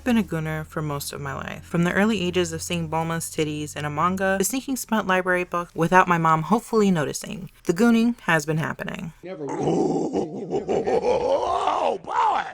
I've been a gooner for most of my life. From the early ages of seeing Bulma's titties in a manga to sneaking smut library books without my mom hopefully noticing. The gooning has been happening. Oh boy!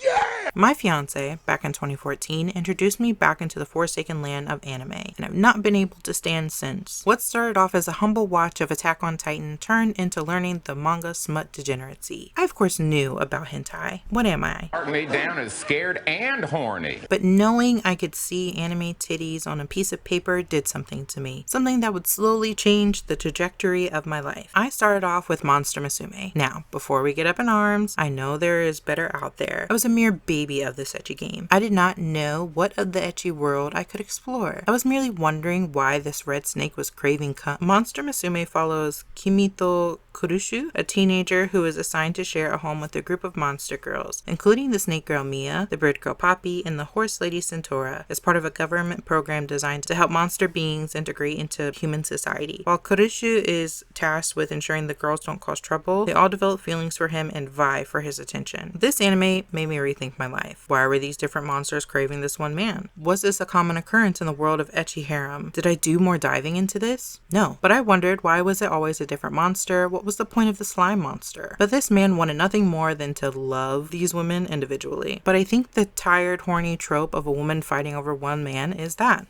Yeah! My fiance, back in 2014, introduced me back into the forsaken land of anime, and I've not been able to stand since. What started off as a humble watch of Attack on Titan turned into learning the manga smut degeneracy. I of course knew about hentai. What am I? Mark me down as scared and horny. But knowing I could see anime titties on a piece of paper did something to me. Something that would slowly change the trajectory of my life. I started off with Monster Musume. Now, before we get up in arms, I know there is better out there. I was a mere baby of this ecchi game. I did not know what of the ecchi world I could explore. I was merely wondering why this red snake was craving cum. Monster Musume follows Kimito Kurushu, a teenager who is assigned to share a home with a group of monster girls, including the snake girl Mia, the bird girl Poppy, and the horse lady Centaura, as part of a government program designed to help monster beings integrate into human society. While Kurushu is tasked with ensuring the girls don't cause trouble, they all develop feelings for him and vie for his attention. This anime made me rethink my life. Why were these different monsters craving this one man? Was this a common occurrence in the world of ecchi harem? Did I do more diving into this? No. But I wondered, why was it always a different monster? What was the point of the slime monster? But this man wanted nothing more than to love these women individually. But I think the tired, horny trope of a woman fighting over one man is that.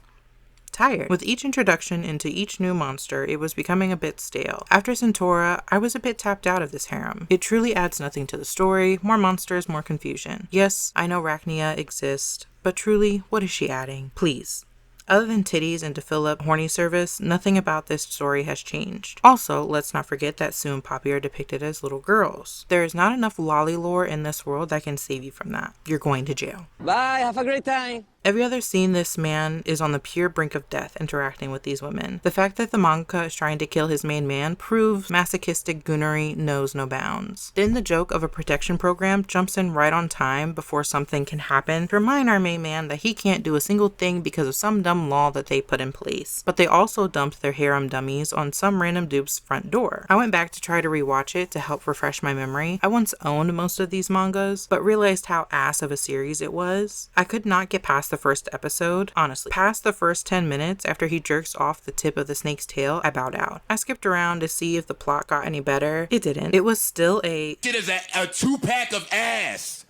Tired. With each introduction into each new monster, it was becoming a bit stale. After Centaura, I was a bit tapped out of this harem. It truly adds nothing to the story. More monsters, more confusion. Yes, I know Rachnia exists, but truly, what is she adding? Please. Other than titties and to fill up horny service, nothing about this story has changed. Also, let's not forget that Sue and Poppy are depicted as little girls. There is not enough lolly lore in this world that can save you from that. You're going to jail. Bye, have a great time. Every other scene, this man is on the pure brink of death interacting with these women. The fact that the mangaka is trying to kill his main man proves masochistic goonery knows no bounds. Then the joke of a protection program jumps in right on time before something can happen to remind our main man that he can't do a single thing because of some dumb law that they put in place. But they also dumped their harem dummies on some random dude's front door. I went back to try to rewatch it to help refresh my memory. I once owned most of these mangas, but realized how ass of a series it was. I could not get past the first episode. Honestly, past the first 10 minutes after he jerks off the tip of the snake's tail, I bowed out. I skipped around to see if the plot got any better. It didn't. It was still a Shit is a 2-pack of ass.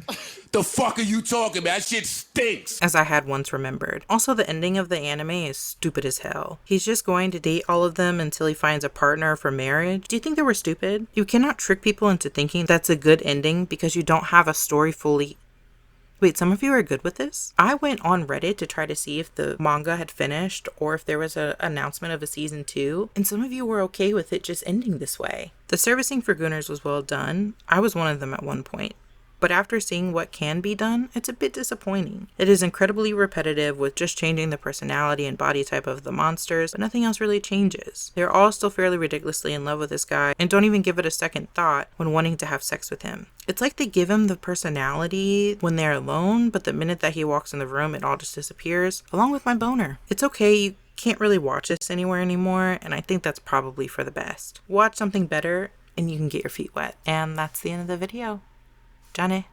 The fuck are you talking about? That shit stinks. as I had once remembered. Also, the ending of the anime is stupid as hell. He's just going to date all of them until he finds a partner for marriage. Do you think they were stupid? You cannot trick people into thinking that's a good ending because you don't have a story fully. Wait, some of you are good with this? I went on Reddit to try to see if the manga had finished or if there was an announcement of a season 2, and some of you were okay with it just ending this way. The servicing for gooners was well done. I was one of them at one point. But after seeing what can be done, it's a bit disappointing. It is incredibly repetitive with just changing the personality and body type of the monsters, but nothing else really changes. They're all still fairly ridiculously in love with this guy and don't even give it a second thought when wanting to have sex with him. It's like they give him the personality when they're alone, but the minute that he walks in the room, it all just disappears, along with my boner. It's okay, you can't really watch this anywhere anymore, and I think that's probably for the best. Watch something better and you can get your feet wet. And that's the end of the video. Johnny.